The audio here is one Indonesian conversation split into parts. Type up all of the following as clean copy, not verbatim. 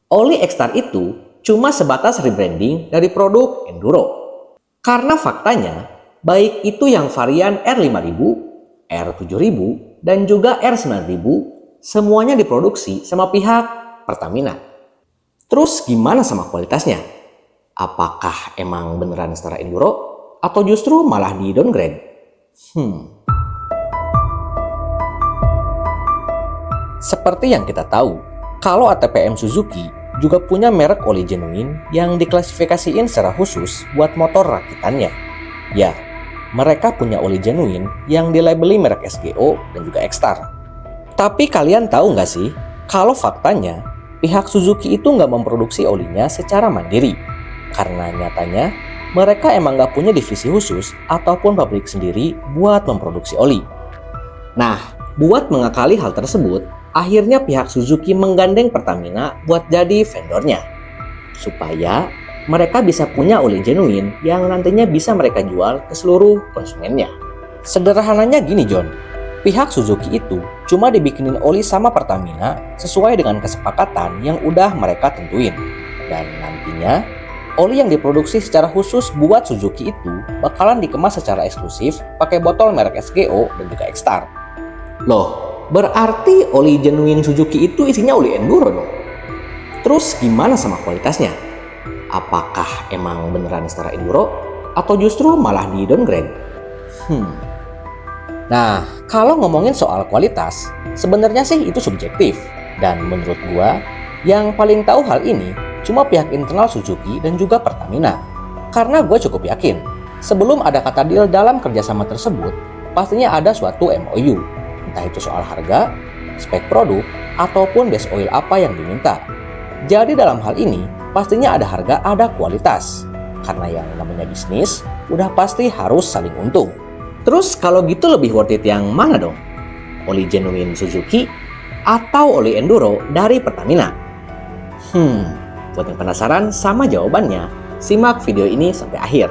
Oli X-Star itu cuma sebatas rebranding dari produk Enduro. Karena faktanya, baik itu yang varian R5000, R7000, dan juga R9000, semuanya diproduksi sama pihak Pertamina. Terus gimana sama kualitasnya? Apakah emang beneran setara Enduro? Atau justru malah di downgrade? Seperti yang kita tahu, kalau ATPM Suzuki juga punya merek oli genuine yang diklasifikasiin secara khusus buat motor rakitannya. Ya, mereka punya oli genuine yang dilabeli merek SGO dan juga X-Star. Tapi kalian tahu nggak sih, kalau faktanya pihak Suzuki itu nggak memproduksi olinya secara mandiri. Karena nyatanya, mereka emang nggak punya divisi khusus ataupun pabrik sendiri buat memproduksi oli. Nah, buat mengakali hal tersebut, akhirnya pihak Suzuki menggandeng Pertamina buat jadi vendornya. Supaya mereka bisa punya oli genuine yang nantinya bisa mereka jual ke seluruh konsumennya. Sederhananya gini John, pihak Suzuki itu cuma dibikinin oli sama Pertamina sesuai dengan kesepakatan yang udah mereka tentuin. Dan nantinya, oli yang diproduksi secara khusus buat Suzuki itu bakalan dikemas secara eksklusif pakai botol merek SGO dan juga X-Star. Loh, berarti oli genuine Suzuki itu isinya oli Enduro dong? Terus gimana sama kualitasnya? Apakah emang beneran setara Enduro? Atau justru malah di downgrade? Nah, kalau ngomongin soal kualitas, sebenarnya sih itu subjektif. Dan menurut gua, yang paling tahu hal ini cuma pihak internal Suzuki dan juga Pertamina. Karena gue cukup yakin, sebelum ada kata deal dalam kerjasama tersebut, pastinya ada suatu MOU. Entah itu soal harga, spek produk, ataupun base oil apa yang diminta. Jadi dalam hal ini, pastinya ada harga, ada kualitas. Karena yang namanya bisnis, udah pasti harus saling untung. Terus kalau gitu lebih worth it yang mana dong? Oli genuine Suzuki atau oli Enduro dari Pertamina? Buat yang penasaran sama jawabannya, simak video ini sampai akhir.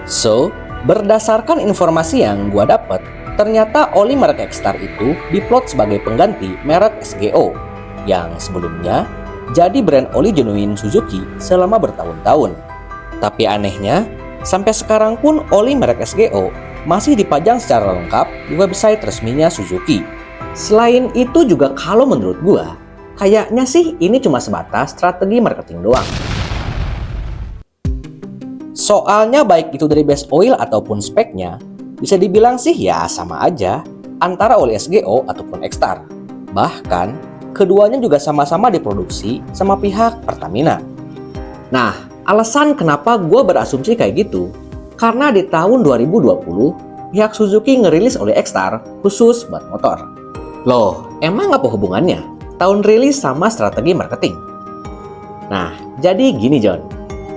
So, berdasarkan informasi yang gua dapat, ternyata oli merek X-Star itu diplot sebagai pengganti merek SGO yang sebelumnya jadi brand oli genuine Suzuki selama bertahun-tahun. Tapi anehnya, sampai sekarang pun oli merek SGO masih dipajang secara lengkap di website resminya Suzuki. Selain itu juga kalau menurut gua, kayaknya sih ini cuma sebatas strategi marketing doang. Soalnya baik itu dari base oil ataupun speknya, bisa dibilang sih ya sama aja antara oli SGO ataupun X-Star. Bahkan, keduanya juga sama-sama diproduksi sama pihak Pertamina. Nah, alasan kenapa gue berasumsi kayak gitu, karena di tahun 2020, pihak Suzuki ngerilis oli X-Star khusus buat motor. Loh, emang apa hubungannya tahun rilis sama strategi marketing? Nah, jadi gini John,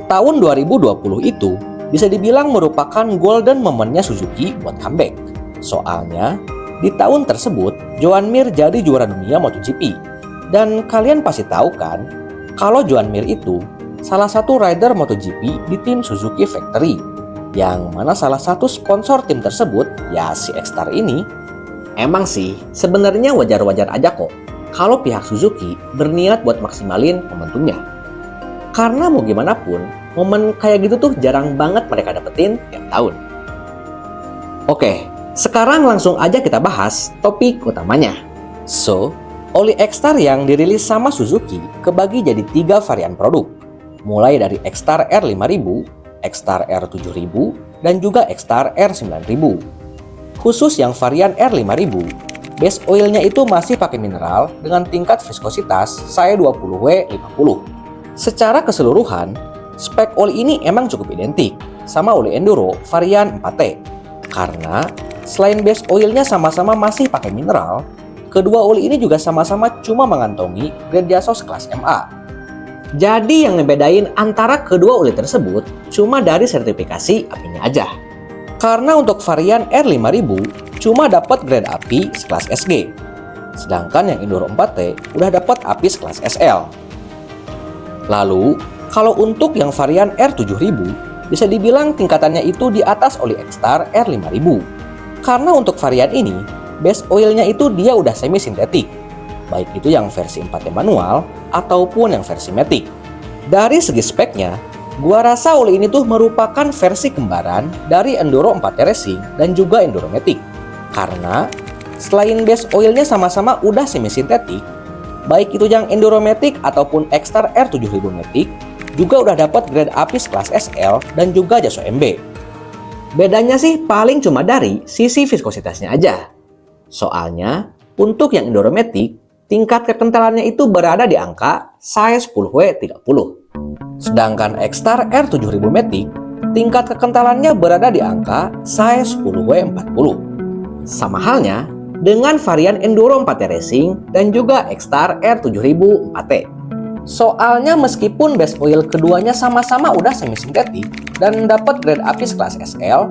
tahun 2020 itu bisa dibilang merupakan golden momennya Suzuki buat comeback. Soalnya, di tahun tersebut, Joan Mir jadi juara dunia MotoGP. Dan kalian pasti tahu kan, kalau Joan Mir itu salah satu rider MotoGP di tim Suzuki Factory. Yang mana salah satu sponsor tim tersebut, ya si X-Star ini. Emang sih, sebenarnya wajar-wajar aja kok kalau pihak Suzuki berniat buat maksimalin momentumnya. Karena mau gimana pun, momen kayak gitu tuh jarang banget mereka dapetin tiap tahun. Oke, sekarang langsung aja kita bahas topik utamanya. So, oli X-Star yang dirilis sama Suzuki kebagi jadi 3 varian produk. Mulai dari X-Star R5000, X-Star R7000, dan juga X-Star R9000. Khusus yang varian R5000, base oilnya itu masih pakai mineral dengan tingkat viskositas SAE 20W50. Secara keseluruhan, spek oli ini emang cukup identik sama oli Enduro varian 4T. Karena selain base oilnya sama-sama masih pakai mineral, kedua oli ini juga sama-sama cuma mengantongi grade Dasos kelas MA. Jadi yang ngebedain antara kedua oli tersebut cuma dari sertifikasi apinya aja. Karena untuk varian R5000 cuma dapat grade api sekelas SG. Sedangkan yang Enduro 4T udah dapat api sekelas SL. Lalu, kalau untuk yang varian R7000, bisa dibilang tingkatannya itu di atas oli X-Star R5000. Karena untuk varian ini, base oilnya itu dia udah semi sintetik. baik itu yang versi 4T manual ataupun yang versi Matic. Dari segi speknya, gua rasa oli ini tuh merupakan versi kembaran dari Enduro 4T Racing dan juga Enduro Matic. Karena selain base oilnya sama-sama udah semi sintetik, baik itu yang Enduro Matic ataupun X-Star R7000 Matic juga udah dapat grade apis kelas SL dan juga Jaso MB. Bedanya sih paling cuma dari sisi viskositasnya aja. Soalnya, untuk yang Enduro Matic, tingkat kekentalannya itu berada di angka size 10W30. Sedangkan X-Star R7000 Matic, tingkat kekentalannya berada di angka size 10W40. Sama halnya dengan varian Enduro 4T Racing dan juga X-Star R7000 4T. Soalnya meskipun base oil keduanya sama-sama udah semi sintetik dan dapat grade apis kelas SL,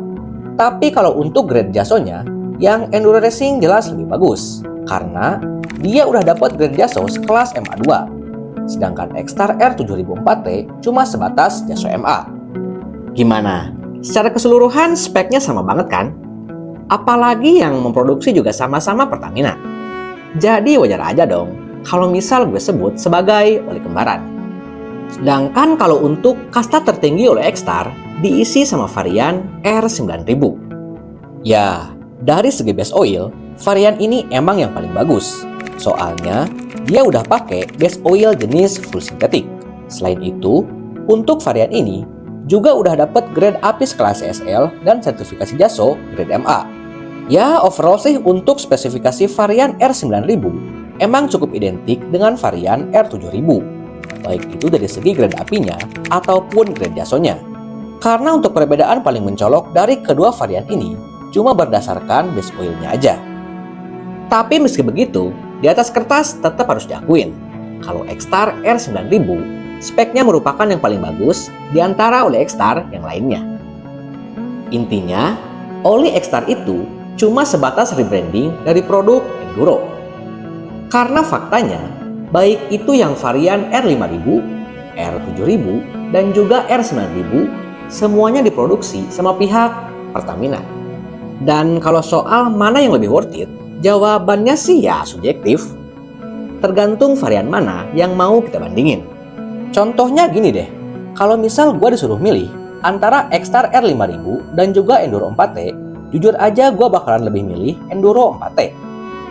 tapi kalau untuk grade jasonya, yang Enduro Racing jelas lebih bagus karena dia udah dapat grade jaso sekelas MA2. Sedangkan X-Star R7000 4T cuma sebatas jaso MA. Gimana? Secara keseluruhan speknya sama banget kan? Apalagi yang memproduksi juga sama-sama Pertamina. Jadi wajar aja dong kalau misal gue sebut sebagai oli kembaran. Sedangkan kalau untuk kasta tertinggi oleh X-Star diisi sama varian R9000. Ya, dari segi base oil, varian ini emang yang paling bagus. Soalnya, dia udah pakai base oil jenis full sintetik. Selain itu, untuk varian ini juga udah dapat grade apis kelas SL dan sertifikasi Jaso grade MA. Ya, overall sih untuk spesifikasi varian R9000 emang cukup identik dengan varian R7000, baik itu dari segi grade apinya ataupun grade jasonya. Karena untuk perbedaan paling mencolok dari kedua varian ini cuma berdasarkan base oilnya aja. Tapi meski begitu, di atas kertas tetap harus diakuin kalau X-Star R9000 speknya merupakan yang paling bagus di antara oli X-Star yang lainnya. Intinya, oli X-Star itu cuma sebatas rebranding dari produk Enduro. Karena faktanya, baik itu yang varian R5000, R7000, dan juga R9000, semuanya diproduksi sama pihak Pertamina. Dan kalau soal mana yang lebih worth it, jawabannya sih ya subjektif. Tergantung varian mana yang mau kita bandingin. Contohnya gini deh, kalau misal gue disuruh milih antara X-Star R5000 dan juga Enduro 4T, jujur aja gue bakalan lebih milih Enduro 4T.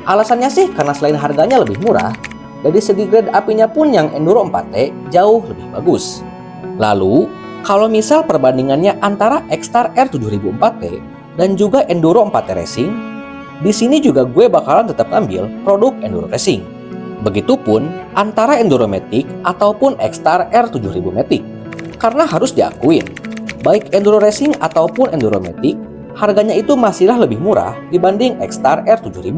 Alasannya sih karena selain harganya lebih murah, dari segi grade apinya pun yang Enduro 4T jauh lebih bagus. Lalu, kalau misal perbandingannya antara X-Star R7000 4T dan juga Enduro 4T Racing, di sini juga gue bakalan tetap ambil produk Enduro Racing. Begitupun antara Enduro Matic ataupun X-Star R7000 Matic. Karena harus diakuin, baik Enduro Racing ataupun Enduro Matic, harganya itu masihlah lebih murah dibanding X-Star R7000.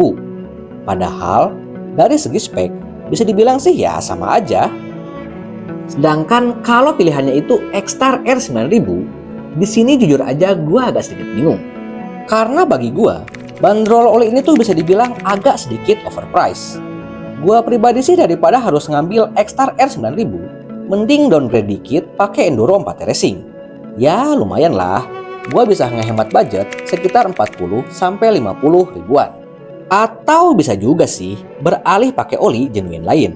Padahal, dari segi spek, bisa dibilang sih ya sama aja. Sedangkan kalau pilihannya itu X-Star R9000, di sini jujur aja gue agak sedikit bingung. Karena bagi gue, bandrol oli ini tuh bisa dibilang agak sedikit overpriced. Gue pribadi sih daripada harus ngambil X-Star R9000, mending downgrade dikit pakai Enduro 4T Racing. Ya lumayan lah, gue bisa ngehemat budget sekitar 40-50 ribuan. Atau bisa juga sih beralih pakai oli genuine lain,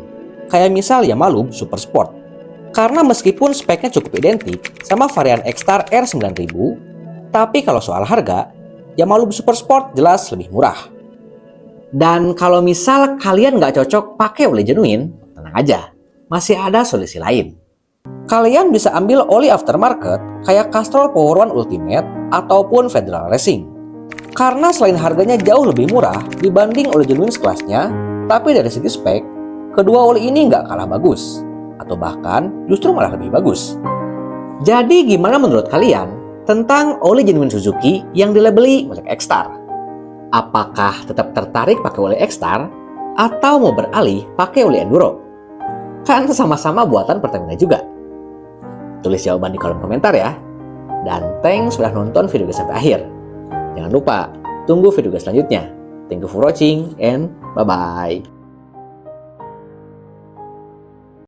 kayak misal Yamalub Super Sport. Karena meskipun speknya cukup identik sama varian X-Star R9000, tapi kalau soal harga, Yamalub Super Sport jelas lebih murah. Dan kalau misal kalian nggak cocok pakai oli genuine, tenang aja, masih ada solusi lain. Kalian bisa ambil oli aftermarket kayak Castrol Power One Ultimate ataupun Federal Racing. Karena selain harganya jauh lebih murah dibanding oli genuine sekelasnya, tapi dari segi spek, kedua oli ini nggak kalah bagus, atau bahkan justru malah lebih bagus. Jadi gimana menurut kalian tentang oli genuine Suzuki yang dilabeli milik X-Star? Apakah tetap tertarik pakai oli X-Star atau mau beralih pakai oli Enduro? Kan sama-sama buatan Pertamina juga. Tulis jawaban di kolom komentar ya. Dan thanks sudah nonton video gue sampai akhir. Jangan lupa, tunggu video gue selanjutnya. Thank you for watching and bye-bye.